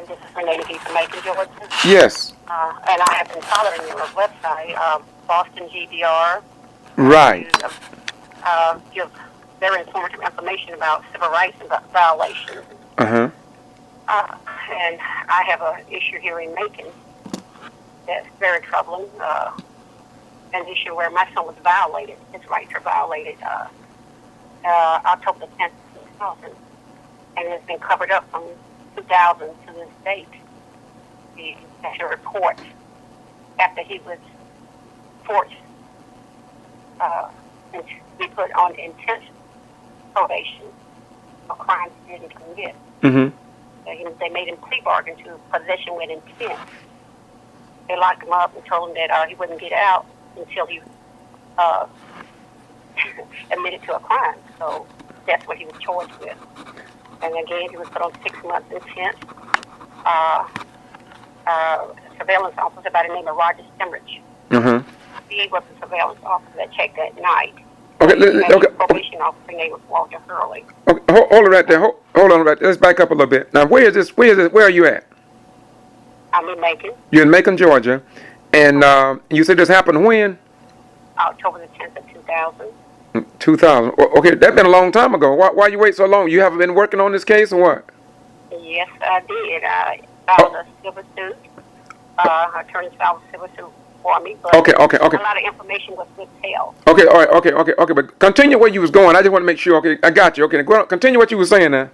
And this is Renee McGee from Macon, Georgia. Yes. And I have been following your website, Boston G.B.R. Right. To give very informative information about civil rights violations. Uh-huh. And I have an issue here in Macon that's very troubling. An issue where my son was violated. His rights are violated October 10th, 2000. And it's been covered up from 2000 to this date. The special report after he was forced to be put on intense probation for crimes he didn't commit. Mm-hmm. They made him plea bargain to possession with intent. They locked him up and told him that he wouldn't get out until he admitted to a crime. So that's what he was charged with. And again, he was put on 6 months intent. Surveillance officer by the name of Roger Stemridge. Mm-hmm. He was the surveillance officer that checked that night. Okay, okay. Probation officer named Walter Hurley. Okay, hold it right there. Hold on right there. Let's back up a little bit. Now, where is this? Where are you at? I'm in Macon. You're in Macon, Georgia. And you said this happened when? October the 10th of 2000. 2000. Okay, that's been a long time ago. Why you wait so long? You haven't been working on this case or what? Yes, I did. I filed a civil suit. Attorney filed a civil suit for me. But okay. A lot of information was withheld. Okay, all right, okay. But continue where you was going. I just want to make sure. Okay, I got you. Okay, continue what you were saying now.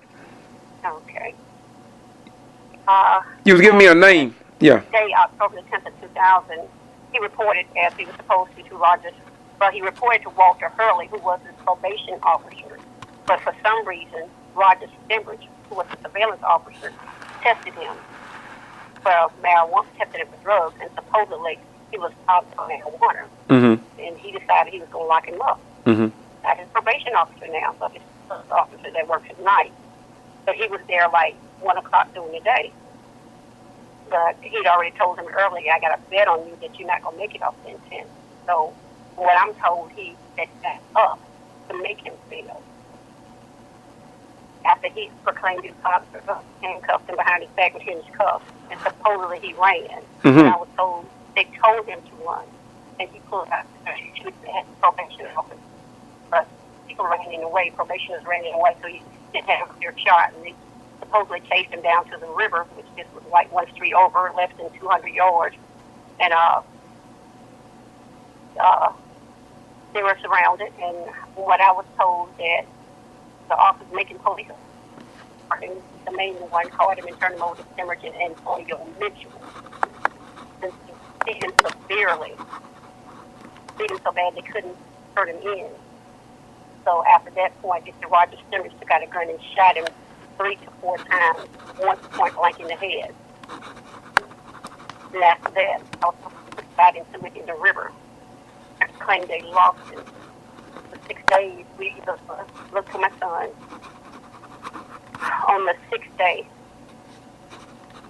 Okay. You was giving me a name. Yeah. Day, October the 10th of 2000, he reported, as he was supposed to Rogers, but he reported to Walter Hurley, who was his probation officer. But for some reason, Roger Stemridge, who was the surveillance officer, tested him for marijuana, tested him for drugs, and supposedly he was positive for marijuana. Mm-hmm. And he decided he was going to lock him up. Mm-hmm. Not his probation officer now, but his officer that works at night. So he was there like 1 o'clock during the day. But he'd already told him earlier, I got a bet on you that you're not going to make it off the intent. So what I'm told, he set that up to make him fail. After he proclaimed his positive, handcuffed him behind his back with his cuffs, and supposedly he ran. Mm-hmm. And I was told, they told him to run, and he pulled out he should have had probation office. But people ran in the way, probationers ran in the way, so he didn't have a clear shot, and they supposedly chased him down to the river, which just was like 1 street over, less than 200 yards. And they were surrounded, and what I was told that the office making police, the main one, called him and turned him over to Stemridge and Antonio Mitchell. And beat him severely. Beat him so bad they couldn't turn him in. So after that point, Mr. Roger Stemridge took out a gun and shot him 3 to 4 times, once point blank in the head. And after that, I was shot him in the river. I claimed they lost him. For 6 days, we looked for my son. On the 6th day,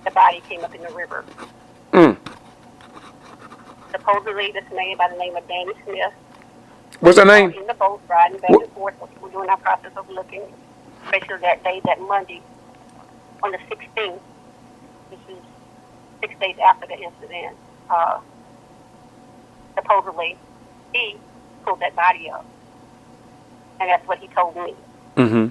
the body came up in the river. Supposedly, this man by the name of Danny Smith. What's her name? In the boat, riding back and forth. We're doing our process of looking. Especially that day, that Monday, on the 16th, which is 6 days after the incident, supposedly he pulled that body up. And that's what he told me. Mm-hmm.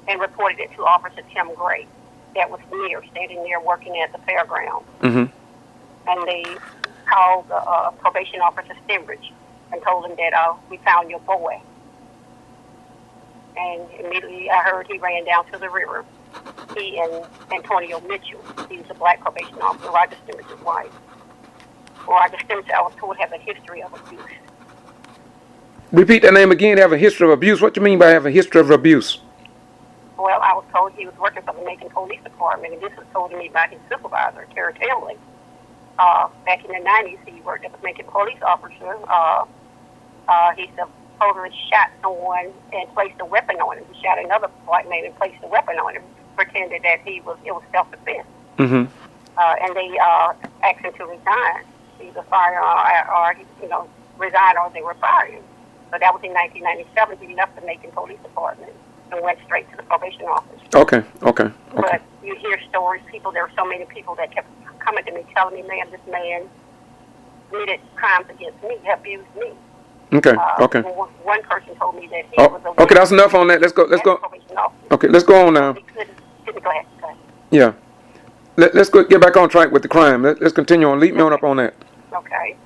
And reported it to Officer Tim Gray, that was near, standing there working at the fairground. Mm-hmm. And they called the probation officer Stemridge and told him that we found your boy. And immediately I heard he ran down to the river. He and Antonio Mitchell, he was a black probation officer, Roger Stemridge's wife. Roger Stemridge, I was told, has a history of abuse. Repeat that name again. Have a history of abuse. What do you mean by have a history of abuse? Well, I was told he was working for the Macon Police Department, and this was told to me by his supervisor, Terry Tamley. Back in the 90s, he worked as a Macon police officer. He supposedly shot someone and placed a weapon on him. He shot another white man and placed a weapon on him, pretended that it was self-defense. Mm-hmm. And they asked him to resign, either fire or resign, or they were fired. So that was in 1997. He left the Macon Police Department and went straight to the probation office. Okay. But you hear stories. There were so many people that kept coming to me, telling me, "Ma'am, this man committed crimes against me, he abused me." Okay. Okay. One person told me that he Oh, was a okay. That's enough on that. Let's go. Okay. Let's go on now. Go ahead. Yeah. Let's go get back on track with the crime. Let's continue on. Lead me on up on that. Okay.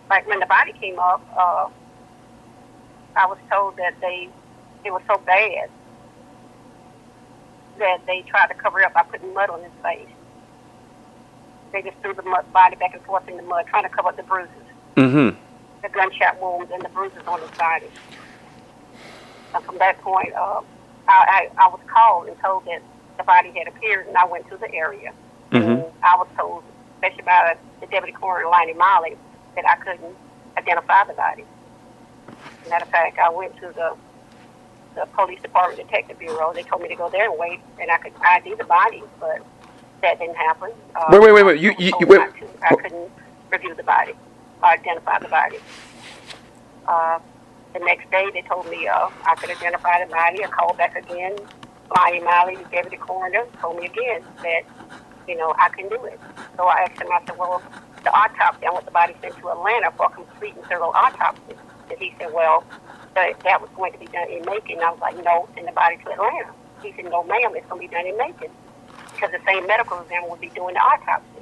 Like when the body came up, I was told that it was so bad that they tried to cover it up by putting mud on his face. They just threw the body back and forth in the mud, trying to cover up the bruises, Mm-hmm. the gunshot wounds, and the bruises on his body. And from that point, I was called and told that the body had appeared, and I went to the area. Mm-hmm. And I was told, especially by the deputy coroner, Lonnie Molly, that I couldn't identify the body. Matter of fact, I went to the police department detective bureau. They told me to go there and wait, and I could ID the body, but that didn't happen. Wait. You wait. I couldn't review the body or identify the body. The next day, they told me I could identify the body. I called back again. Lonnie Molly, the deputy coroner, told me again that, I can do it. So I asked him, I said, well, the autopsy, I want the body sent to Atlanta for a complete and thorough autopsy. And he said, well, that was going to be done in Macon. I was like, no, send the body to Atlanta. He said, no, ma'am, it's going to be done in Macon, because the same medical examiner would be doing the autopsy.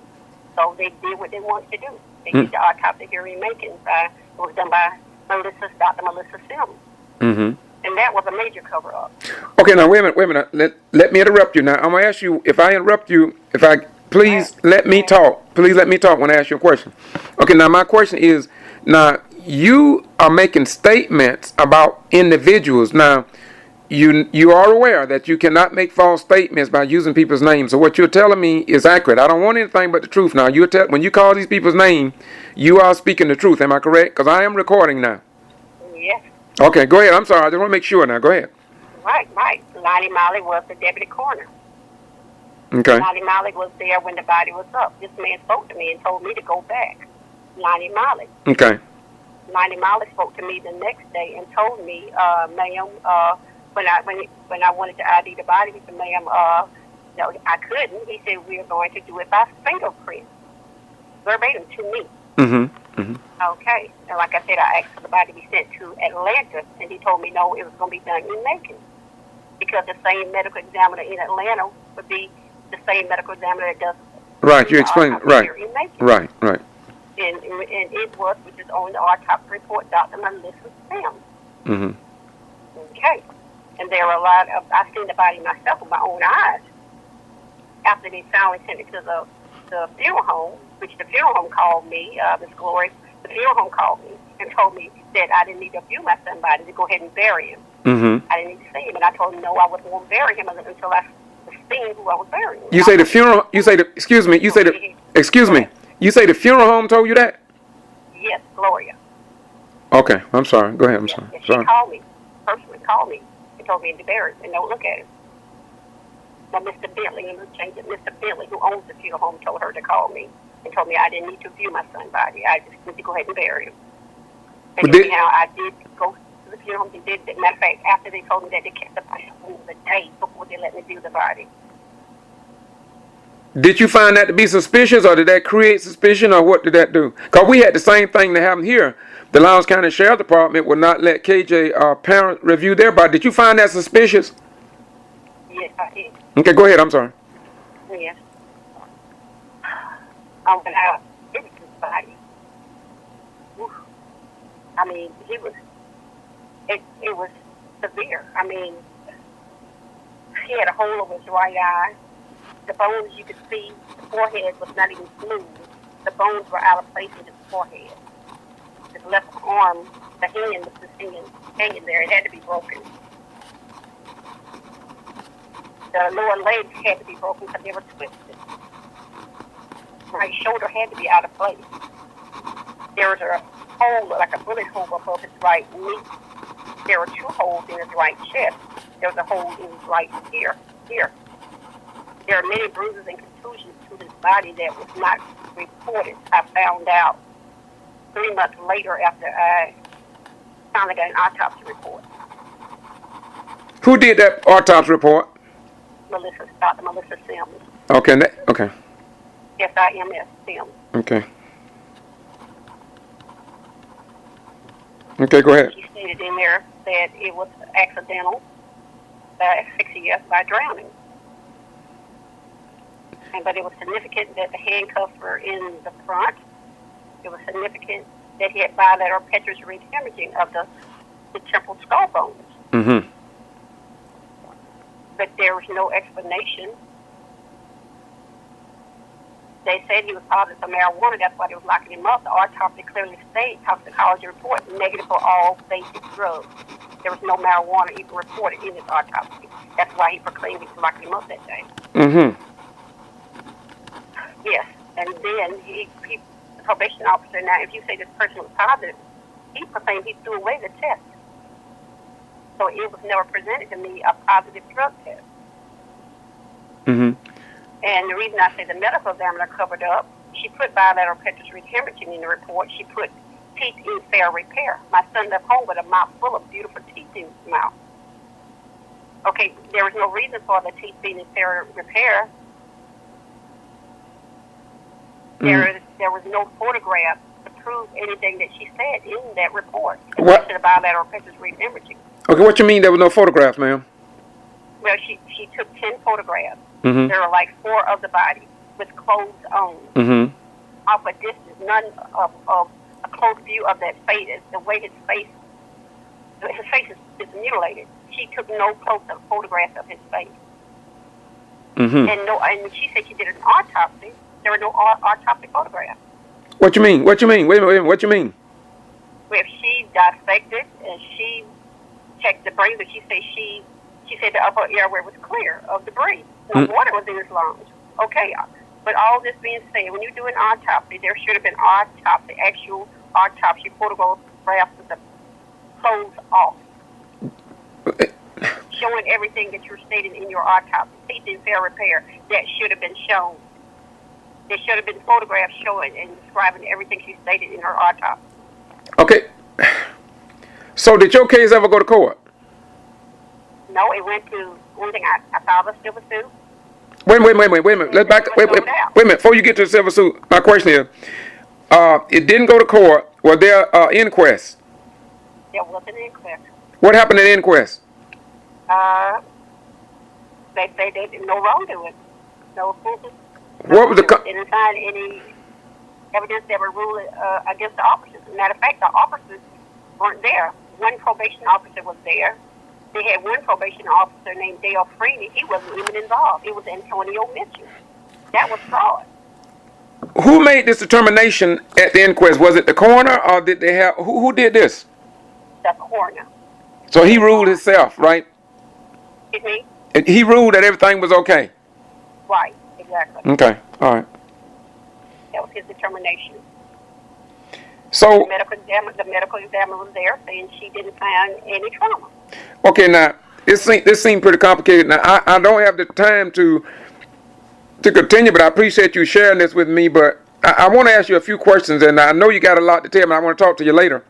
So they did what they wanted to do. They did the autopsy here in Macon. It was done by Dr. Melissa Sims. Mm-hmm. And that was a major cover-up. Okay, now wait a minute. Let me interrupt you. Now I'm gonna ask you, if I interrupt you, please let me talk. Please let me talk when I ask you a question. Okay, now my question is, now you are making statements about individuals. Now you are aware that you cannot make false statements by using people's names. So what you're telling me is accurate. I don't want anything but the truth. Now when you call these people's name, you are speaking the truth. Am I correct? Because I am recording now. Yes. Okay, go ahead. I'm sorry. I just want to make sure now. Go ahead. Right. Lonnie Molly was the deputy coroner. Okay. Lonnie Molly was there when the body was up. This man spoke to me and told me to go back. Lonnie Molly. Okay. Lonnie Molly spoke to me the next day and told me, ma'am, when I wanted to ID the body, he said, ma'am, no, I couldn't. He said, we're going to do it by fingerprint. Verbatim to me. Mm-hmm. Mm-hmm. Okay. And like I said, I asked for the body to be sent to Atlanta, and he told me no, it was going to be done in Macon, because the same medical examiner in Atlanta would be the same medical examiner that does. Right. You explained. Right. Right. And it was, which is on the autopsy report, Dr. Melissa Sims. Mm-hmm. Okay. And there were a lot of, I seen the body myself with my own eyes. After they finally sent it to the funeral home, which the funeral home called me, Miss Glory, the funeral home called me and told me that I didn't need to view my son's body, to go ahead and bury him. Mm-hmm. I didn't need to see him, and I told him no, I wouldn't want to bury him until I seen who I was burying. You say the funeral, excuse me, you say the funeral home told you that? Yes, Gloria. Okay, I'm sorry. Go ahead, I'm sorry. She called me, personally called me, and told me to bury him, and don't look at him. Now, Mr. Bentley, and change it, Mr. Bentley, who owns the funeral home, told her to call me and told me I didn't need to view my son's body. I just need to go ahead and bury him. And anyhow, I did go to the funeral home. They did. Matter of fact, after they told me that, they kept the body on the day before they let me view the body. Did you find that to be suspicious, or did that create suspicion, or what did that do? Because we had the same thing that happened here. The Lowndes County Sheriff Department would not let KJ parent review their body. Did you find that suspicious? Yes, I did. Okay, go ahead. I'm sorry. Yes. When I did his body, I mean, it was severe. I mean, he had a hole over his right eye. The bones you could see, the forehead was not even smooth. The bones were out of place in his forehead. His left arm, the hand was just hanging there. It had to be broken. The lower legs had to be broken because they were twisted. Right shoulder had to be out of place. There was a hole, like a bullet hole above his right knee. There were 2 holes in his right chest. There was a hole in his right ear. Here. There are many bruises and contusions to his body that was not reported. I found out 3 months later after I finally got an autopsy report. Who did that autopsy report? Dr. Melissa Sims. Okay, okay. SIMS, Sims. Okay. Okay, go ahead. She stated in there that it was accidental asphyxia by drowning. But it was significant that the handcuffs were in the front. It was significant that he had bilateral petrous hemorrhaging of the temporal skull bones. Mm-hmm. But there was no explanation. They said he was positive for marijuana. That's why they was locking him up. The autopsy clearly states, toxicology report, negative for all basic drugs. There was no marijuana even reported in his autopsy. That's why he proclaimed he was locking him up that day. Mm-hmm. Yes, and then the probation officer, now if you say this person was positive, he proclaimed he threw away the test. So it was never presented to me a positive drug test. Mm-hmm. And the reason I say the medical examiner covered up, she put bilateral petrous hemorrhaging in the report. She put teeth in fair repair. My son left home with a mouth full of beautiful teeth in his mouth. Okay, there was no reason for the teeth being in fair repair. There was no photograph to prove anything that she said in that report. What? The bilateral petrous hemorrhaging. Okay, what you mean there was no photographs, ma'am? Well, she took 10 photographs. Mm-hmm. There were like 4 of the body with clothes on. Mm-hmm. Off a distance, none of a close view of that face. The way his face is mutilated. She took no close-up photographs of his face. Mm-hmm. And she said she did an autopsy. There were no autopsy photographs. What you mean? What you mean? Wait a minute. What you mean? Well, if she dissected and she checked the brain, but she said the upper airway was clear of debris. No water was in his lungs. Okay, but all this being said, when you do an autopsy, there should have been actual autopsy photographs with the clothes off, showing everything that you're stating in your autopsy. Teeth in fair repair, that should have been shown. There should have been photographs showing and describing everything she stated in her autopsy. Okay. So did your case ever go to court? No, it went to one thing. I filed a civil suit. Wait a minute. Let's back. Wait a minute. Before you get to the civil suit, my question is, it didn't go to court. Was there inquest? There was an inquest. What happened at the inquest? They say they did no wrongdoing. No offenses. What was the? They didn't find any evidence that would rule against the officers. As a matter of fact, the officers weren't there. One probation officer was there. They had one probation officer named Dale Freeney. He wasn't even involved. It was Antonio Mitchell. That was fraud. Who made this determination at the inquest? Was it the coroner, or did they have who did this? The coroner. So he ruled himself, right? Excuse me? He ruled that everything was okay. Right. Exactly. Okay. All right. That was his determination. So the medical examiner was there saying she didn't find any trauma. Okay, now this seems pretty complicated. Now I don't have the time to continue, but I appreciate you sharing this with me. But I want to ask you a few questions, and I know you got a lot to tell me. I want to talk to you later.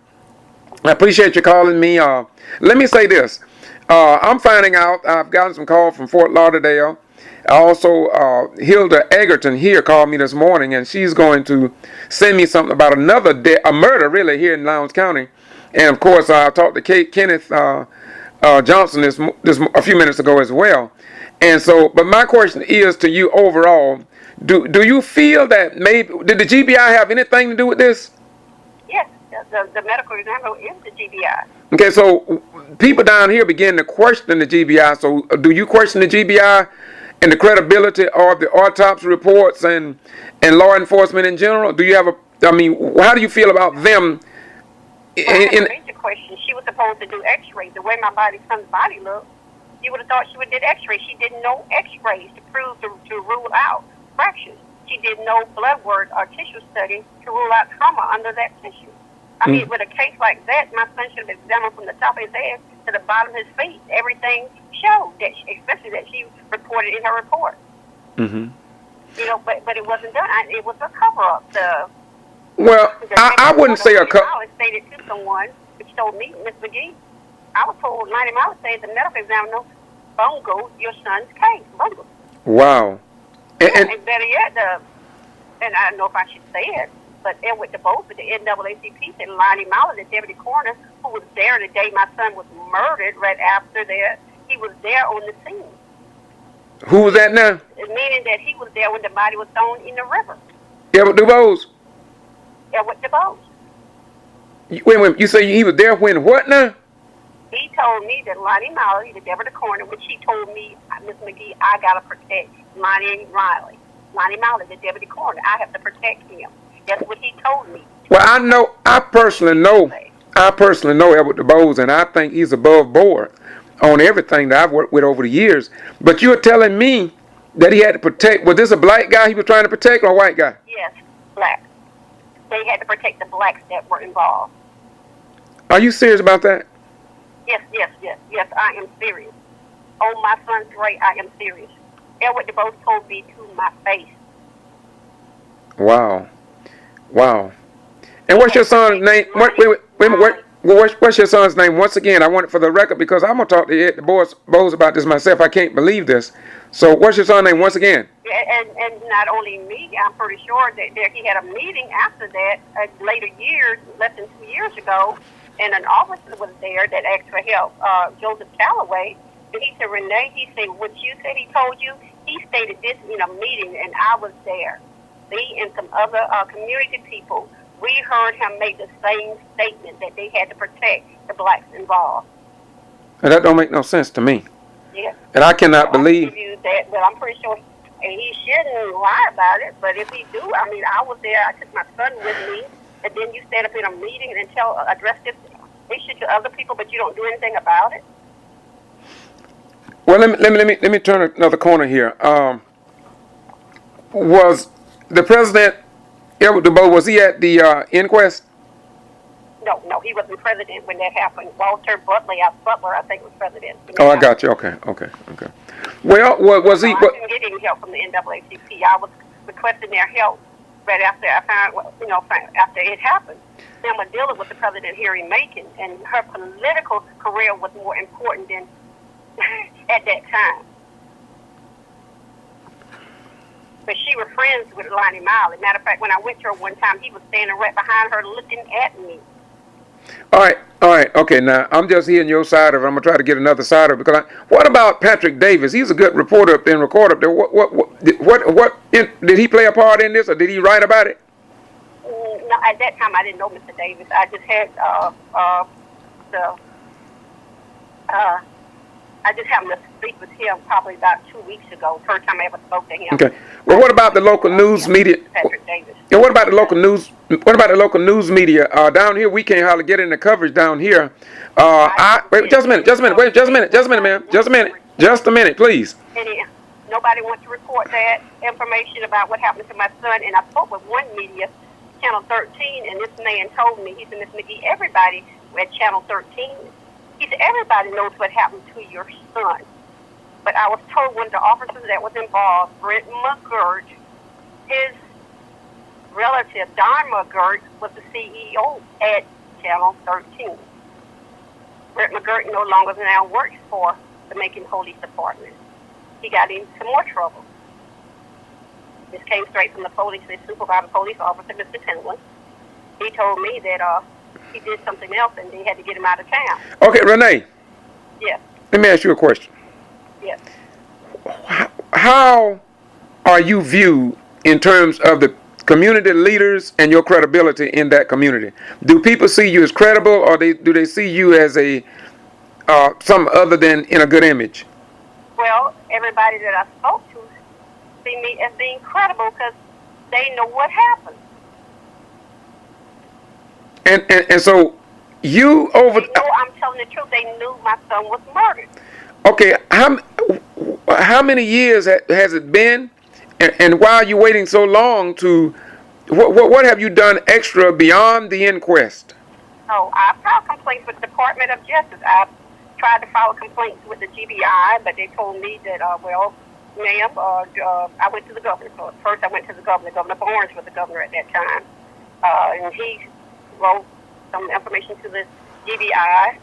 I appreciate you calling me. Let me say this. I'm finding out I've gotten some calls from Fort Lauderdale. Also, Hilda Egerton here called me this morning, and she's going to send me something about a murder really here in Lowndes County. And of course, I talked to Kenneth Johnson this a few minutes ago as well. And so, but my question is to you overall: Do you feel that maybe did the G.B.R. have anything to do with this? Yes, the medical examiner is the G.B.R. Okay, so people down here begin to question the G.B.R. So, do you question the G.B.R. and the credibility of the autopsy reports and law enforcement in general? Do you have how do you feel about them? Well, major question. She was supposed to do X-rays. The way my son's body looked, you would have thought she would have did X-rays. She did no X-rays to rule out fractures. She did no blood work or tissue study to rule out trauma under that tissue. I mean, with a case like that, my son should have examined from the top of his head to the bottom of his feet. Everything showed that, especially that she reported in her report. Mm-hmm. You know, but it wasn't done. It was a cover-up. Well, I wouldn't say a cover. I stated to someone, which told me, Miss McGee, I was told 90 miles said the medical examiner bungled your son's case. Bungled. Wow. And better yet, and I don't know if I should say it, but with the both of the NAACP said Lonnie Mallett, the deputy coroner, who was there the day my son was murdered, right after that, he was there on the scene. Who was that now? Meaning that he was there when the body was thrown in the river. Edward DuBose? Edward DuBose. Wait, you say he was there when what now? He told me that Lonnie Mallett, the deputy coroner, which he told me, Miss McGee, I got to protect Lonnie Riley. Lonnie Mallett, the deputy coroner, I have to protect him. That's what he told me. Well, I personally know Edward DuBose, and I think he's above board on everything that I've worked with over the years. But you're telling me that he had to protect, was this a black guy he was trying to protect or a white guy? Yes, black. They had to protect the blacks that were involved. Are you serious about that? Yes, I am serious. On my son's grave, I am serious. Edward DuBose told me to my face. Wow. And what's your son's name? What's your son's name? Once again, I want it for the record because I'm going to talk to Ed DuBose about this myself. I can't believe this. So what's your son's name once again? And not only me, I'm pretty sure that he had a meeting after that, later years, less than 2 years ago, and an officer was there that asked for help, Joseph Calloway. And he said, Renee, he said, what you said he told you, he stated this in a meeting, and I was there. Me and some other community people, we heard him make the same statement that they had to protect the blacks involved. And that don't make no sense to me. Yeah. And I cannot believe. I give you that, but I'm pretty sure he shouldn't lie about it. But if he do, I mean, I was there. I took my son with me, and then you stand up in a meeting and address this issue to other people, but you don't do anything about it. Well, let me turn another corner here. Was the president Edward DuBose, was he at the inquest? No, he wasn't president when that happened. Walter Butler, I think, was president. Oh, I got you. Okay. Well, was he? I didn't get any help from the NAACP. I was requesting their help right after I found, after it happened. Selma Dillard was the president here in Macon, and her political career was more important than at that time. But she was friends with Lonnie Mallett. Matter of fact, when I went to her one time, he was standing right behind her looking at me. All right, okay. Now I'm just hearing your side of it. I'm gonna try to get another side of it. Because what about Patrick Davis? He's a good reporter up there and recorder up there. What did he play a part in this, or did he write about it? No, at that time I didn't know Mr. Davis. I just had I just happened to speak with him probably about 2 weeks ago. First time I ever spoke to him. Okay. Well, what about the local news media? Patrick Davis. And what about the local news? What about the local news media down here? We can't hardly get any coverage down here. Wait, just a minute, ma'am. Just a minute, please. Nobody wants to report that information about what happened to my son. And I spoke with one media, Channel 13, and this man told me, he said, Miss McGee, everybody at Channel 13, he said, everybody knows what happened to your son. But I was told one of the officers that was involved, Brent McGirt, his relative, Don McGirt, was the CEO at Channel 13. Brent McGirt no longer now works for the Macon Police Department. He got into some more trouble. This came straight from the police, the supervisor police officer, Mr. Tinley. He told me that he did something else and they had to get him out of town. Okay, Renee. Yes. Let me ask you a question. Yes. How are you viewed in terms of the community leaders and your credibility in that community? Do people see you as credible, or do they see you as a something other than in a good image? Well, everybody that I spoke to see me as being credible because they know what happened. And so you over. They know I'm telling the truth. They knew my son was murdered. Okay, how many years has it been, and why are you waiting so long to? What have you done extra beyond the inquest? Oh, I filed complaints with the Department of Justice. I tried to file complaints with the G.B.R, but they told me that, well, ma'am, I went to the governor. So first I went to the governor. Governor Barnes was the governor at that time. And he wrote some information to the G.B.R,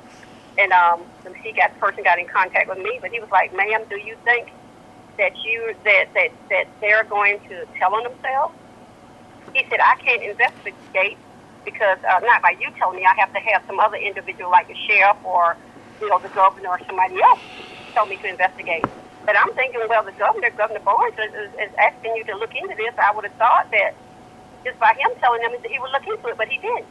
And the person got in contact with me, but he was like, "Ma'am, do you think that they're going to tell on themselves?" He said, "I can't investigate because not by you telling me. I have to have some other individual, like a sheriff or the governor or somebody else, tell me to investigate." But I'm thinking, well, Governor Barnes, is asking you to look into this. I would have thought that just by him telling them that he would look into it, but he didn't.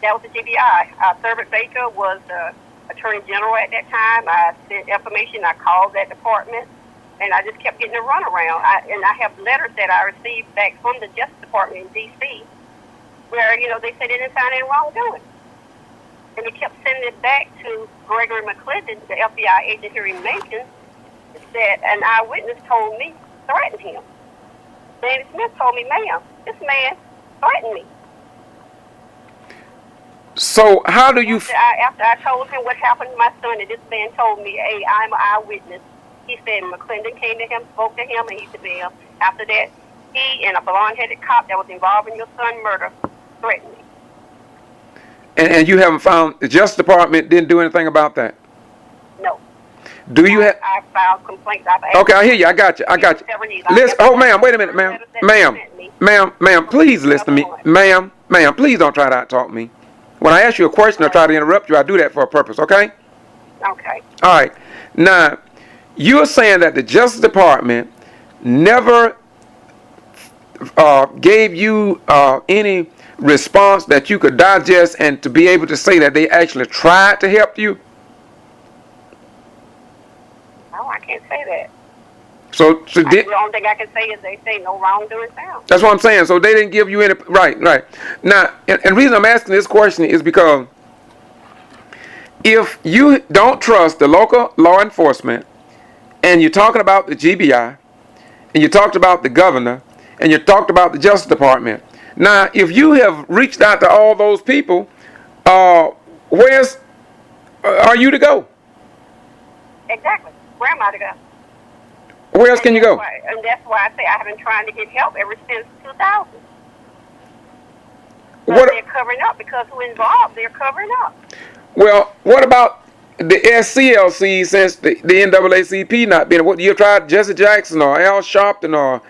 That was the G.B.R. Thurman Baker was the Attorney General at that time. I sent information. I called that department, and I just kept getting a runaround. I have letters that I received back from the Justice Department in D.C. where, they said they didn't find any wrongdoing. And they kept sending it back to Gregory McClendon, the FBI agent here in Macon, that an eyewitness told me, threatened him. Danny Smith told me, "Ma'am, this man threatened me." So how do you... After I told him what happened to my son, and this man told me, "Hey, I'm an eyewitness," he said McClendon came to him, spoke to him, and he said, "Ma'am, after that, he and a blonde-headed cop that was involved in your son's murder threatened me." And you haven't found, the Justice Department didn't do anything about that? No. Do you have... I filed complaints. Okay, I hear you. I got you. Listen, ma'am, wait a minute, ma'am. Ma'am, please listen to me. Ma'am, please don't try to out-talk me. When I ask you a question or try to interrupt you, I do that for a purpose, okay? Okay. All right. Now, you're saying that the Justice Department never gave you any response that you could digest and to be able to say that they actually tried to help you? No, I can't say that. So the only thing I can say is they say no wrongdoing found. That's what I'm saying. So they didn't give you any... Right. Now, and the reason I'm asking this question is because if you don't trust the local law enforcement, and you're talking about the G.B.R., and you talked about the governor, and you talked about the Justice Department, now, if you have reached out to all those people, where's are you to go? Exactly. Where am I to go? Where else can you go? And that's why I say I have been trying to get help ever since 2000. But they're covering up because who involved? They're covering up. Well, what about the SCLC since the NAACP not being? What you tried Jesse Jackson or Al Sharpton or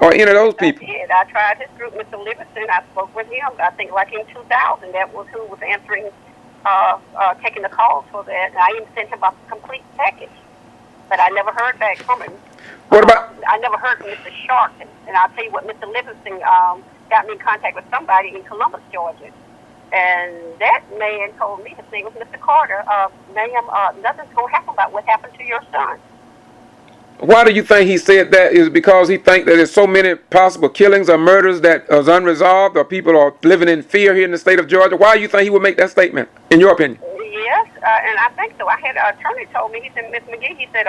any of those people? I did. I tried his group, Mr. Livingston. I spoke with him. I think like in 2000, that was who was answering, taking the calls for that. And I even sent him a complete package, but I never heard back from him. What about? I never heard from Mr. Sharpton, and I'll tell you what, Mr. Livingston got me in contact with somebody in Columbus, Georgia, and that man told me, his name was Mr. Carter, "Ma'am, nothing's gonna happen about what happened to your son." Why do you think he said that? Is it because he thinks that there's so many possible killings or murders that is unresolved, or people are living in fear here in the state of Georgia? Why do you think he would make that statement, in your opinion? Yes, and I think so. I had an attorney told me. He said, "Miss McGee," he said,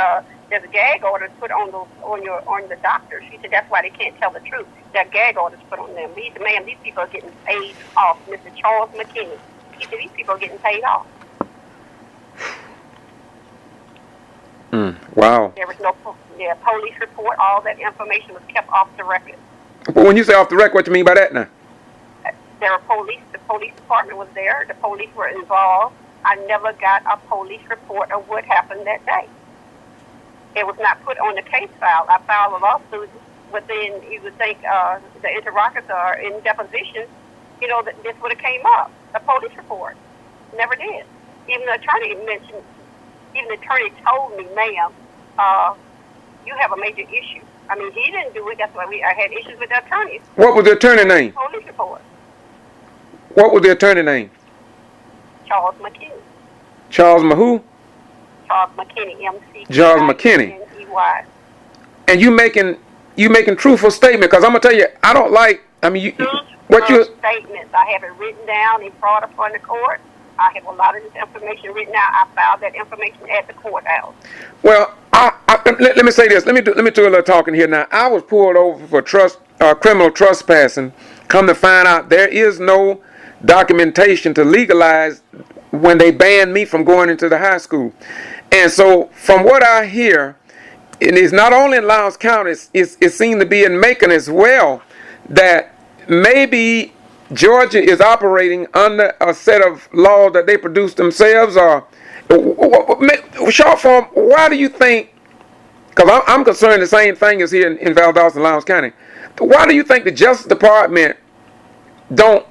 "there's a gag order put on the doctors." He said that's why they can't tell the truth. There are gag orders put on them. He said, "Ma'am, these people are getting paid off." Mr. Charles McKinney. He said these people are getting paid off. Wow. There was no police report. All that information was kept off the record. But when you say off the record, what do you mean by that now? There were police. The police department was there. The police were involved. I never got a police report of what happened that day. It was not put on the case file. I filed a lawsuit within, you would think, the interrogator in deposition, that this would have came up. A police report. Never did. Even the attorney mentioned, even the attorney told me, "Ma'am, you have a major issue." I mean, he didn't do it. That's why I had issues with the attorneys. What was the attorney name? Police report. What was the attorney name? Charles McKinney. Charles Mahoo? Charles McKinney, M.C. Charles McKinney. N-E-Y. And you making truthful statement, because I'm gonna tell you, I don't like. I mean, what you statements. I have it written down and brought up on the court. I have a lot of this information written out. I filed that information at the courthouse. Well, let me say this. Let me do a little talking here now. I was pulled over for criminal trespassing. Come to find out, there is no documentation to legalize when they banned me from going into the high school. And so, from what I hear, it is not only in Lowndes County, it seems to be in Macon as well, that maybe Georgia is operating under a set of laws that they produced themselves, or short form, why do you think, because I'm concerned the same thing as here in Valdosta and Lowndes County, why do you think the Justice Department don't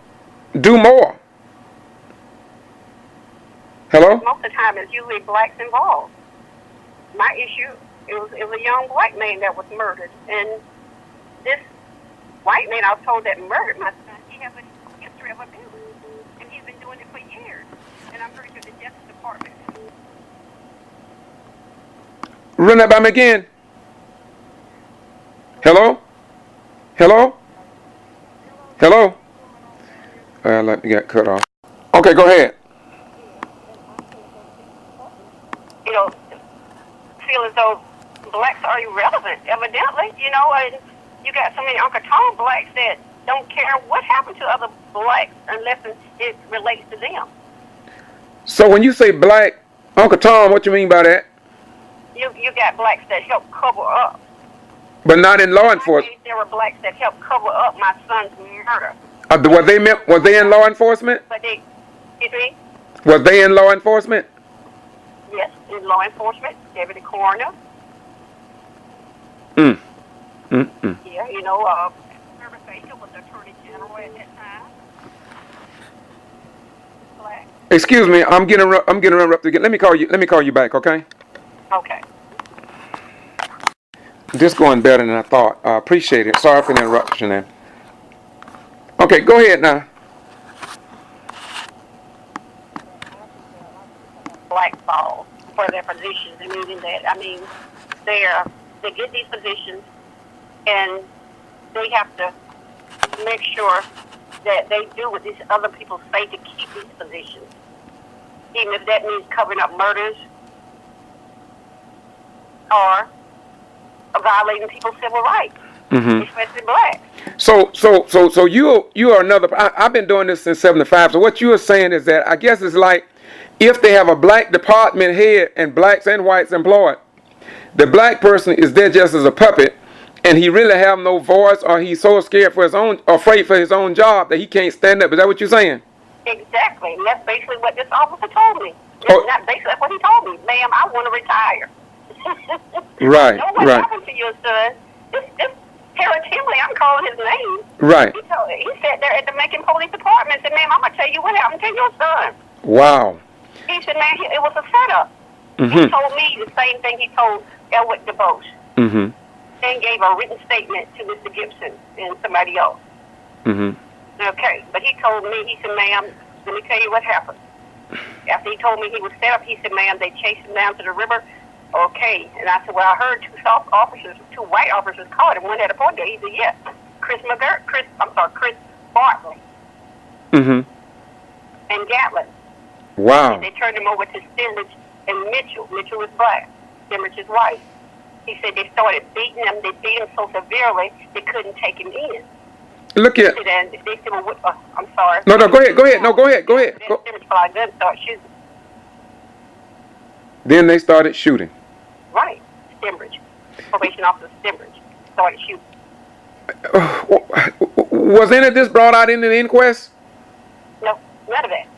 do more? Hello? Most of the time, it's usually blacks involved. My issue, it was a young white man that was murdered, and this white man, I was told, that murdered my son, he has a history of abuse, and he's been doing it for years. And I'm pretty sure the Justice Department. Run that by me again. Hello? Hello? Hello? Let me get cut off. Okay, go ahead. You know, feel as though blacks are irrelevant, evidently, you know, and you got so many Uncle Tom blacks that don't care what happened to other blacks unless it relates to them. So when you say black, Uncle Tom, what you mean by that? You got blacks that help cover up. But not in law enforcement. There were blacks that helped cover up my son's murder. Was they in law enforcement? But they, you see? Was they in law enforcement? Yes, in law enforcement, deputy coroner. Yeah, you know, Service Baker was the attorney general at that time. Black. Excuse me, I'm getting interrupted again. Let me call you back, okay? Okay. This going better than I thought. I appreciate it. Sorry for the interruption there. Okay, go ahead now. Blackball for their positions, meaning that, they get these positions and they have to make sure that they do what these other people say to keep these positions. Even if that means covering up murders or violating people's civil rights, especially blacks. So you are another. I've been doing this since '75. So what you are saying is that I guess it's like if they have a black department head and blacks and whites employed, the black person is there just as a puppet, and he really have no voice, or he's so scared for his own, afraid for his own job that he can't stand up. Is that what you're saying? Exactly, and that's basically what this officer told me. Not basically, that's what he told me. Ma'am, I want to retire. Right, know what happened to your son? This Terrence Hemley, I'm calling his name. Right. He sat there at the Macon Police Department and said, ma'am, I'm going to tell you what happened to your son. Wow. He said, man, it was a setup. He told me the same thing he told Elwick DeBose. Then gave a written statement to Mr. Gibson and somebody else. Okay, but he told me, he said, ma'am, let me tell you what happened. After he told me he was set up, he said, ma'am, they chased him down to the river. Okay, and I said, well, I heard two white officers called him. One had a point there. He said, yes. Chris Bartley. And Gatlin. Wow. And they turned him over to Stimridge and Mitchell. Mitchell was black. Stimridge is white. He said they started beating him. They beat him so severely they couldn't take him in. Look at. And they said, I'm sorry. No, go ahead. No, go ahead. Then Stimridge fired a gun and started shooting. Then they started shooting. Right. Stimridge. Probation officer Stimridge started shooting. Was any of this brought out in the inquest? No, none of that.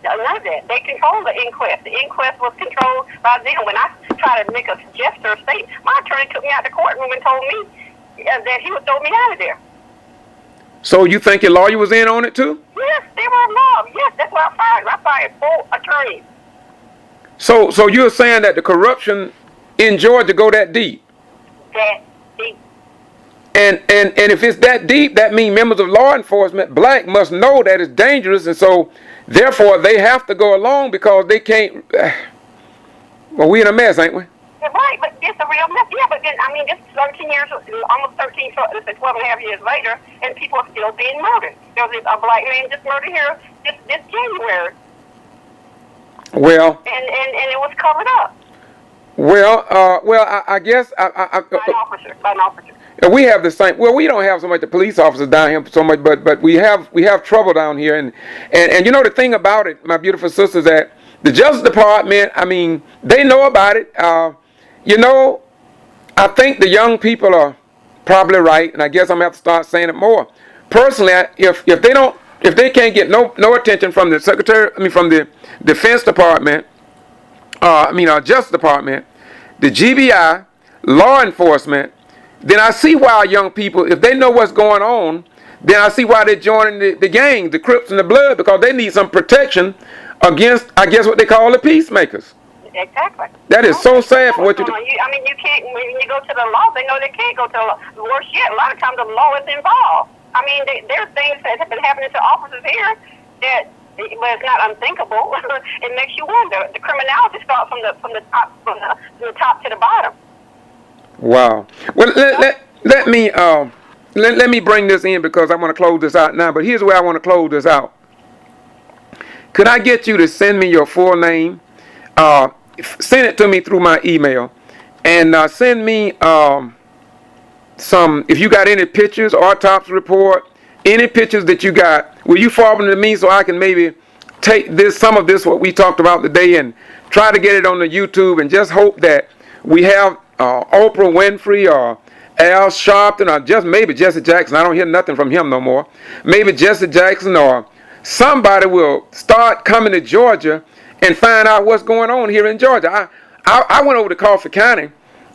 None of that. They controlled the inquest. The inquest was controlled by them. When I tried to make a suggestion or state, my attorney took me out of the courtroom and told me that he would throw me out of there. So you think your lawyer was in on it too? Yes, they were involved. Yes, that's why I fired 4 attorneys. So you're saying that the corruption in Georgia go that deep? That deep. And if it's that deep, that means members of law enforcement, black, must know that it's dangerous, and so therefore they have to go along because they can't. Well, we in a mess, ain't we? Yeah, right, but it's a real mess. Yeah, but then, this 13 years, almost 13, so it's 12 and a half years later, and people are still being murdered. There was a black man just murdered here this January. Well. And it was covered up. Well, I guess By an officer. We have the same. Well, we don't have so much the police officers down here so much, but we have trouble down here, and you know the thing about it, my beautiful sisters, that the Justice Department, they know about it. I think the young people are probably right, and I guess I'm gonna have to start saying it more. Personally, if they don't if they can't get no attention from the from the Defense Department, Justice Department, the GBI, law enforcement, then I see why young people, if they know what's going on, then I see why they're joining the gang, the Crips and the Blood, because they need some protection against, I guess, what they call the peacemakers. Exactly. That is so sad for what you do. I mean, you can't, when you go to the law, they know they can't go to the law. Worse yet, a lot of times the law is involved. I mean, there's things that have been happening to officers here that, well, it's not unthinkable. It makes you wonder. The criminality starts from the top to the bottom. Wow. Well, let me bring this in because I want to close this out now. But here's where I want to close this out. Could I get you to send me your full name? Send it to me through my email, and send me some. If you got any pictures, autopsy report, any pictures that you got, will you forward them to me so I can maybe take some of this what we talked about today and try to get it on the YouTube, and just hope that we have Oprah Winfrey or Al Sharpton or just maybe Jesse Jackson. I don't hear nothing from him no more. Maybe Jesse Jackson or somebody will start coming to Georgia and find out what's going on here in Georgia. I went over to Coffee County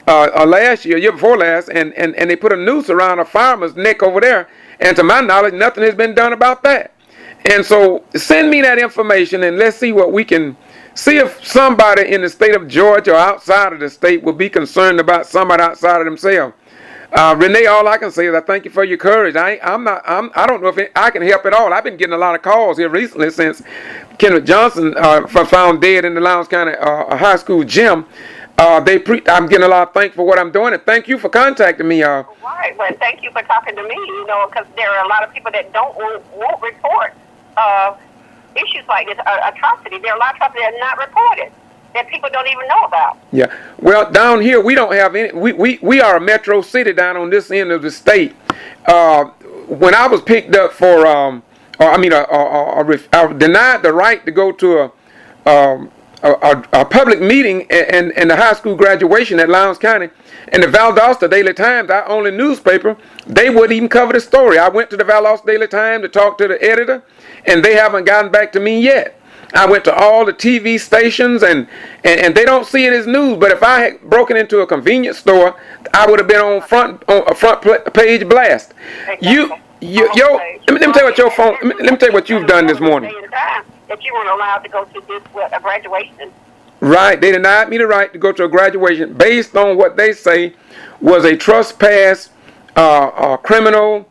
last year before last, and they put a noose around a farmer's neck over there, and to my knowledge, nothing has been done about that. And so send me that information, and let's see what we can see if somebody in the state of Georgia or outside of the state will be concerned about somebody outside of themselves. Renee, all I can say is I thank you for your courage. I don't know if I can help at all. I've been getting a lot of calls here recently since Kendrick Johnson found dead in the Lowndes County high school gym. I'm getting a lot of thanks for what I'm doing, and thank you for contacting me. Right, but thank you for talking to me. Because there are a lot of people that won't report issues like this, atrocity. There are a lot of atrocities that are not reported, that people don't even know about. Yeah. Well, down here we don't have any. We are a metro city down on this end of the state. When I was picked up for, I was denied the right to go to a public meeting and the high school graduation at Lowndes County, and the Valdosta Daily Times, our only newspaper, they wouldn't even cover the story. I went to the Valdosta Daily Times to talk to the editor, and they haven't gotten back to me yet. I went to all the TV stations, and they don't see it as news. But if I had broken into a convenience store, I would have been on a front page blast. Exactly. Let me tell you what your phone. Let me tell you what you've done this morning. That you weren't allowed to go to a graduation. Right, they denied me the right to go to a graduation based on what they say was a trespass, criminal.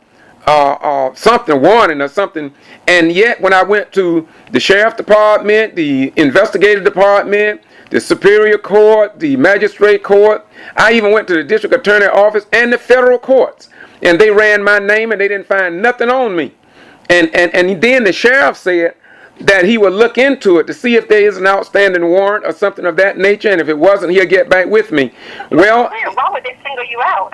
Something, warning or something, and yet when I went to the sheriff department, the investigative department, the superior court, the magistrate court, I even went to the district attorney office and the federal courts, and they ran my name and they didn't find nothing on me, and then the sheriff said that he would look into it to see if there is an outstanding warrant or something of that nature, and if it wasn't, he'll get back with me. Well, why would they single you out?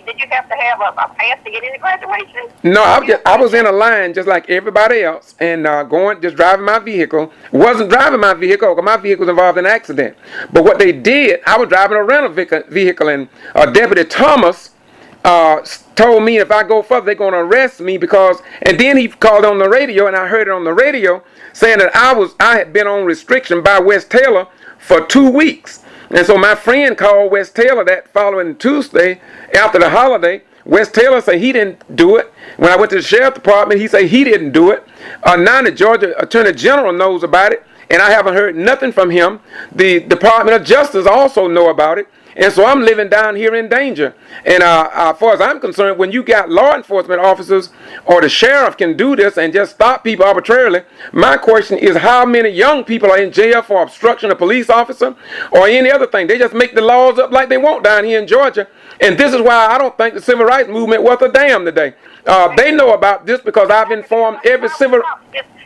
Did you have to have a pass to get into graduation? No, I was in a line just like everybody else, and just driving my vehicle. Wasn't driving my vehicle because my vehicle was involved in an accident. But what they did, I was driving a rental vehicle, and Deputy Thomas told me if I go further, they're going to arrest me and then he called on the radio, and I heard it on the radio saying that I had been on restriction by West Taylor for 2 weeks. And so my friend called West Taylor that following Tuesday after the holiday. West Taylor said he didn't do it. When I went to the sheriff department, he said he didn't do it. Now the Georgia Attorney General knows about it, and I haven't heard nothing from him. The Department of Justice also know about it. And so I'm living down here in danger. And as far as I'm concerned, when you got law enforcement officers or the sheriff can do this and just stop people arbitrarily, my question is how many young people are in jail for obstruction of police officer or any other thing? They just make the laws up like they want down here in Georgia. And this is why I don't think the civil rights movement worth a damn today. They know about this because I've informed every civil...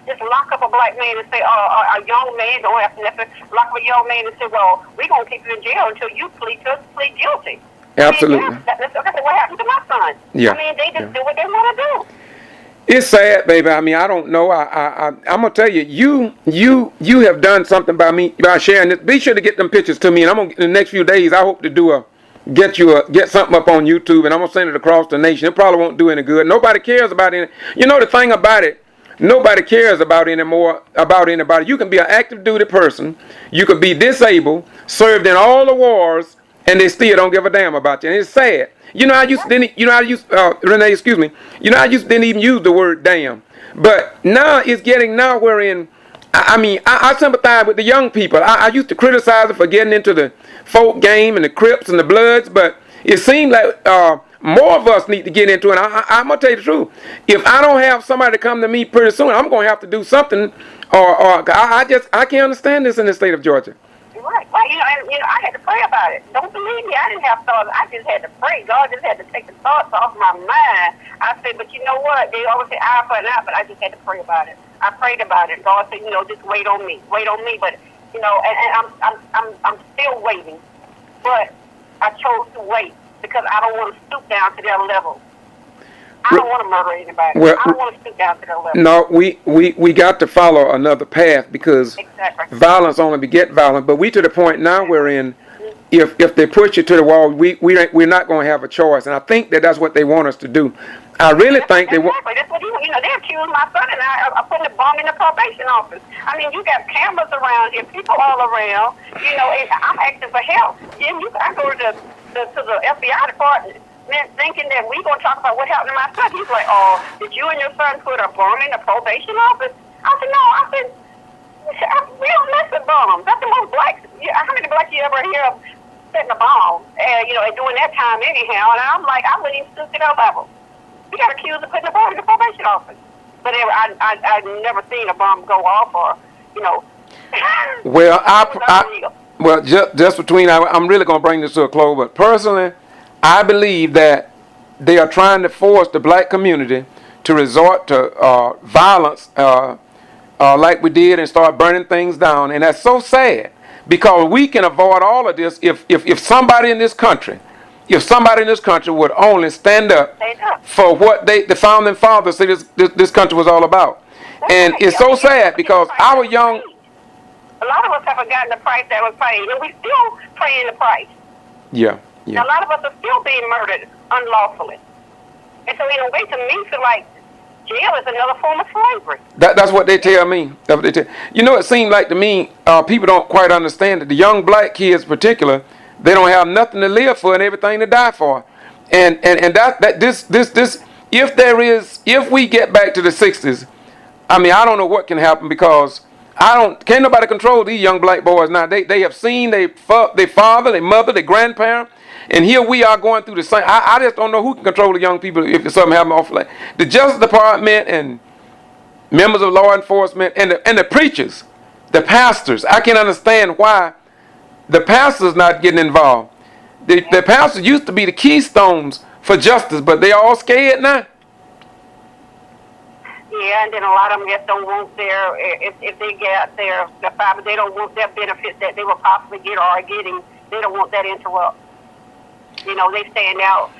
Just lock up a black man and say, a young man, don't have to necessarily lock up a young man and say, well, we're going to keep you in jail until you plead guilty. Absolutely. I mean, that's what happened to my son. Yeah. I mean, they just do what they want to do. It's sad, baby. I mean, I don't know. I'm going to tell you, you have done something by sharing this. Be sure to get them pictures to me, and I'm going to, in the next few days, I hope to get something up on YouTube, and I'm going to send it across the nation. It probably won't do any good. Nobody cares about it. You know, the thing about it, nobody cares about anybody. You can be an active duty person, you could be disabled, served in all the wars, and they still don't give a damn about you. And it's sad. You know, Renee, excuse me. You know, I used to didn't even use the word damn, but now it's getting now wherein. I sympathize with the young people. I used to criticize them for getting into the folk game and the Crips and the Bloods, but it seems like more of us need to get into it. I'm going to tell you the truth. If I don't have somebody to come to me pretty soon, I'm going to have to do something, I can't understand this in the state of Georgia. Right. Well, I had to pray about it. Don't believe me, I didn't have thoughts. I just had to pray. God just had to take the thoughts off my mind. I said, but you know what? They always say eye for an eye, but I just had to pray about it. I prayed about it. God said, just wait on me. Wait on me. But, and I'm still waiting. But I chose to wait because I don't want to stoop down to their level. I don't want to murder anybody. I don't want to stoop down to their level. No, we got to follow another path because violence only beget violence. But we to the point now wherein if they push you to the wall, we're not going to have a choice. And I think that's what they want us to do. I really think they want. That's what they accused my son and I of putting a bomb in the probation office. I mean, you got cameras around here, people all around. And I'm asking for help. I go to the FBI department, thinking that we're going to talk about what happened to my son. He's like, "Oh, did you and your son put a bomb in the probation office?" I said, "No." I said, "We don't mess with bombs. That's the most blacks. How many blacks you ever hear of setting a bomb? And during that time anyhow." And I'm like, I wouldn't even stoop to that level. We got accused of putting a bomb in the probation office. But I've never seen a bomb go off or, Well, just between, I'm really going to bring this to a close, but personally, I believe that they are trying to force the black community to resort to violence like we did and start burning things down. And that's so sad because we can avoid all of this if somebody in this country would only stand up for what the founding fathers said this country was all about. And it's so sad because our young... A lot of us have forgotten the price that was paid, and we still paying the price. Yeah. A lot of us are still being murdered unlawfully. And so in a way, to me, feel like jail is another form of slavery. That's what they tell me. It seems like to me, people don't quite understand that the young black kids in particular, they don't have nothing to live for and everything to die for. And if we get back to the 60s, I don't know what can happen because can't nobody control these young black boys now. They have seen their father, their mother, their grandparent, and here we are going through the same. I just don't know who can control the young people if something happens off like the Justice Department and members of law enforcement and the preachers, the pastors. I can't understand why the pastors not getting involved. The pastors used to be the keystones for justice, but they all scared now. Yeah, and then a lot of them just don't want if they get their five, they don't want their benefits that they will possibly get or are getting. They don't want that interrupt. They stand out.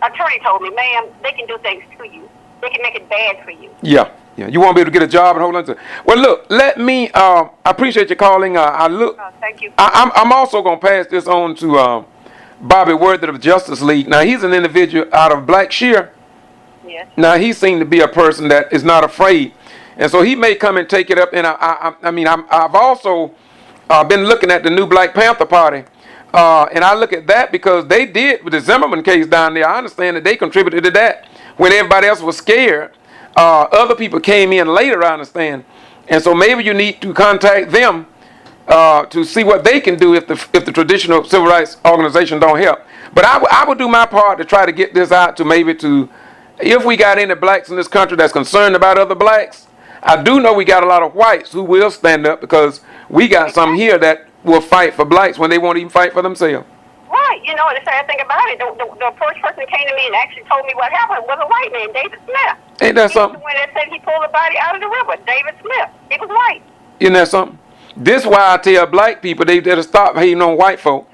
Attorney told me, ma'am, they can do things to you. They can make it bad for you. Yeah. You won't be able to get a job and hold on to it. Well, look, let me. I appreciate you calling. Thank you. I'm also gonna pass this on to Bobby Worthy of Justice League. Now he's an individual out of Blackshear. Yes. Now he seemed to be a person that is not afraid, and so he may come and take it up. And I've also been looking at the new Black Panther Party, and I look at that because they did with the Zimmerman case down there. I understand that they contributed to that when everybody else was scared. Other people came in later, I understand, and so maybe you need to contact them to see what they can do if the traditional civil rights organization don't help. But I would do my part to try to get this out to if we got any blacks in this country that's concerned about other blacks. I do know we got a lot of whites who will stand up because we got some here that will fight for blacks when they won't even fight for themselves. Right, and the sad thing about it, the first person that came to me and actually told me what happened was a white man, David Smith. Ain't that something? When they said he pulled the body out of the river, David Smith. He was white. Isn't that something? This is why I tell black people they better stop hating on white folk.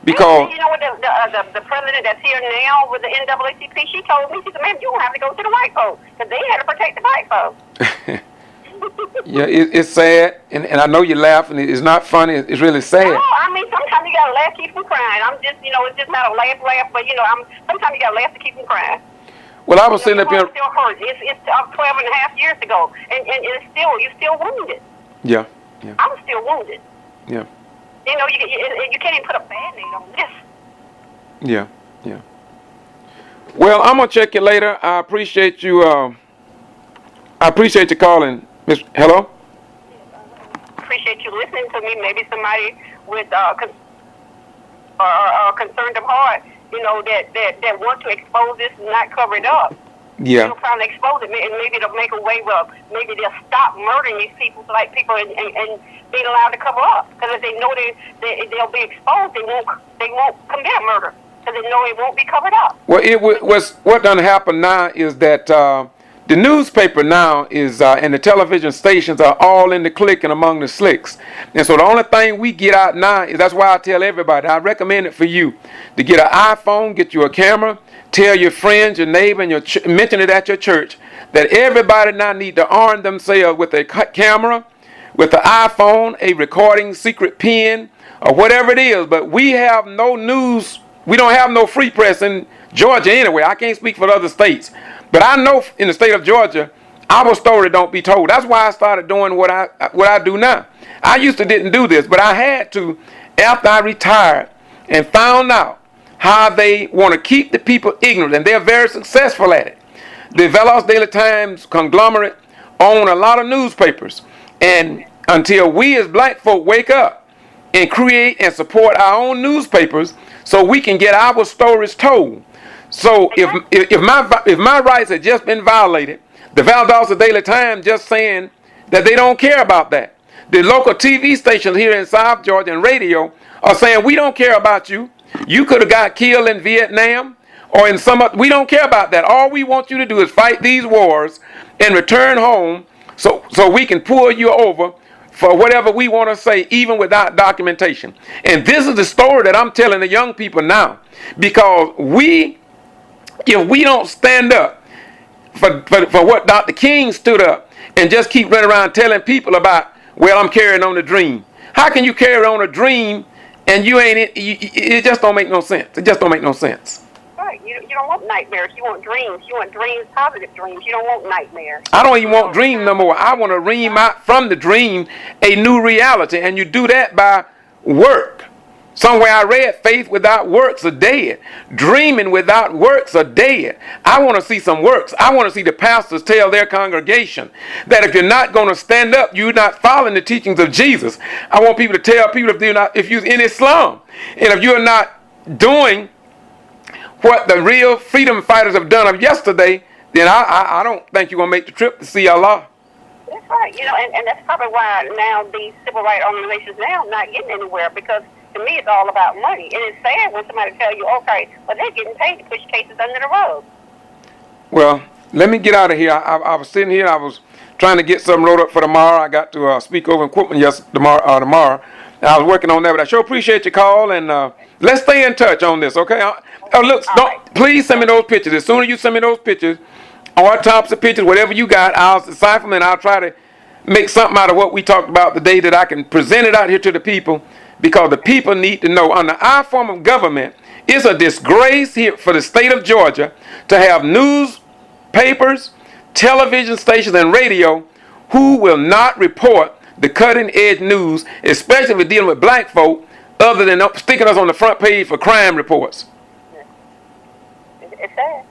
Because what the president that's here now with the NAACP, she told me, she said, "Man, you don't have to go to the white folks because they had to protect the black folks." Yeah, it's sad, and I know you're laughing. It's not funny. It's really sad. No, sometimes you gotta laugh, keep from crying. I'm just, it's just not a laugh, but sometimes you gotta laugh to keep from crying. Well, I was Your sitting up heart here. still hurts. It's 12 and a half years ago, and it's you're still wounded. Yeah, yeah, I'm still wounded. yeah, You can't even put a Band-Aid on this. yeah, yeah. Well, I'm gonna check you later. I appreciate you. I appreciate you calling, Miss. Hello. Appreciate you listening to me. Maybe somebody with concerned of heart, that want to expose this and not cover it up. Yeah. They'll probably expose it, and maybe they'll make a way where maybe they'll stop murdering these people, like people, and being allowed to cover up. Because if they know they'll be exposed, they won't commit murder because they know it won't be covered up. Well, what done happen now is that the newspaper now is and the television stations are all in the clique and among the slicks. And so the only thing we get out now is, that's why I tell everybody, I recommend it for you to get an iPhone, get you a camera, tell your friends, your neighbor, and mention it at your church, that everybody now need to arm themselves with a camera, with an iPhone, a recording secret pen, or whatever it is. But we have no news. We don't have no free press in Georgia anyway. I can't speak for the other states. But I know in the state of Georgia, our story don't be told. That's why I started doing what I do now. I used to didn't do this, but I had to after I retired and found out how they want to keep the people ignorant, and they're very successful at it. The Velos Daily Times conglomerate own a lot of newspapers, and until we as black folk wake up and create and support our own newspapers so we can get our stories told. So if my rights had just been violated, the Valdosta Daily Times just saying that they don't care about that. The local TV stations here in South Georgia and radio are saying, we don't care about you. You could have got killed in Vietnam or in some other. We don't care about that. All we want you to do is fight these wars and return home so we can pull you over for whatever we want to say, even without documentation. And this is the story that I'm telling the young people now, because if we don't stand up for what Dr. King stood up and just keep running around telling people about, well, I'm carrying on a dream. How can you carry on a dream and you ain't it just don't make no sense. It just don't make no sense. Right. You don't want nightmares. You want dreams. You want dreams, positive dreams. You don't want nightmares. I don't even want dream no more. I want to dream out from the dream a new reality. And you do that by work. Somewhere I read, faith without works are dead. Dreaming without works are dead. I want to see some works. I want to see the pastors tell their congregation that if you're not going to stand up, you're not following the teachings of Jesus. I want people to tell people if you're in Islam, and if you're not doing what the real freedom fighters have done of yesterday, then I don't think you're going to make the trip to see Allah. That's right. And that's probably why now these civil rights organizations now not getting anywhere, because to me, it's all about money. And it's sad when somebody tell you, okay, well, they're getting paid to push cases under the rug. Well, let me get out of here. I was sitting here. I was trying to get something wrote up for tomorrow. I got to speak over equipment tomorrow. And I was working on that, but I sure appreciate your call. And let's stay in touch on this, okay? Look, please send me those pictures. As soon as you send me those pictures, or types of pictures, whatever you got, I'll decipher them and I'll try to make something out of what we talked about today that I can present it out here to the people. Because the people need to know, under our form of government, it's a disgrace here for the state of Georgia to have newspapers, television stations, and radio who will not report the cutting edge news, especially if we're dealing with black folk, other than sticking us on the front page for crime reports. It's sad.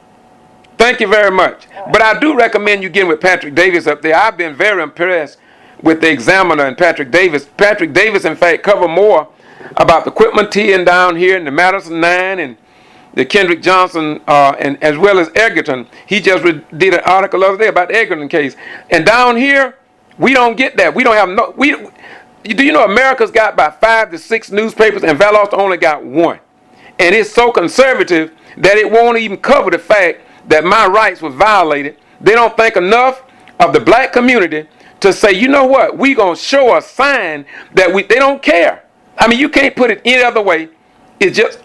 Thank you very much. But I do recommend you getting with Patrick Davis up there. I've been very impressed with the Examiner and Patrick Davis. Patrick Davis, in fact, cover more about the Quitman T down here and the Madison 9 and the Kendrick Johnson and as well as Egerton. He just did an article the other day about the Egerton case. And down here, we don't get that. We don't have no. Do you know America's got about 5 to 6 newspapers and Valdosta only got 1, and it's so conservative that it won't even cover the fact that my rights were violated. They don't think enough of the black community to say, you know what, we gonna show a sign that they don't care. I mean, you can't put it any other way. It just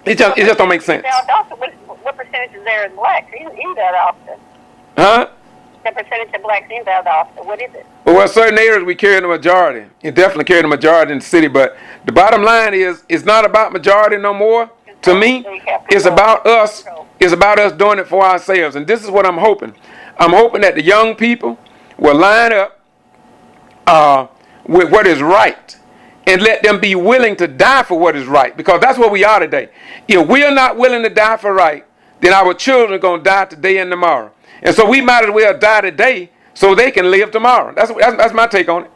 don't make sense. What percentage is there in blacks in Valdosta? Huh? The percentage of blacks in Valdosta, what is it? Well, certain areas we carry the majority. You definitely carry the majority in the city, but the bottom line is, it's not about majority no more. To me, it's about us It's about us doing it for ourselves. And this is what I'm hoping. I'm hoping that the young people will line up with what is right and let them be willing to die for what is right, because that's what we are today. If we are not willing to die for right, then our children are going to die today and tomorrow. And so we might as well die today so they can live tomorrow. That's my take on it.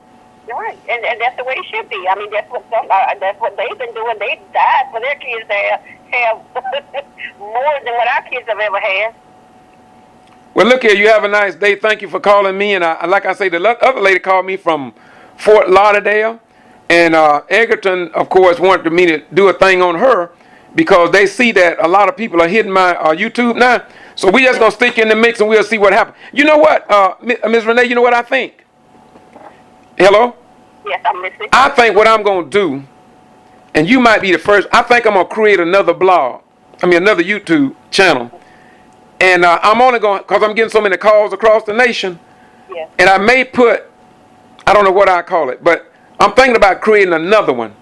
Right, and that's the way it should be. I mean, that's what they've been doing. They died for their kids to have more than what our kids have ever had. Well, look here. You have a nice day. Thank you for calling me. And like I say, the other lady called me from Fort Lauderdale. And Egerton, of course, wanted me to do a thing on her because they see that a lot of people are hitting my YouTube now. So we just going to stick in the mix and we'll see what happens. You know what, Ms. Renee, you know what I think? Hello? Yes, I'm listening. I think what I'm going to do, and you might be the first, I think I'm going to create another another YouTube channel. And I'm only going, because I'm getting so many calls across the nation. Yes. And I may put, I don't know what I call it, but I'm thinking about creating another one.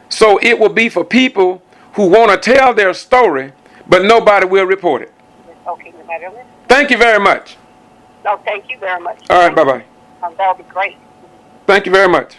So it will be for people who want to tell their story, but nobody will report it. Okay, madam. Thank you very much. No, thank you very much. All right, bye-bye. That would be great. Thank you very much.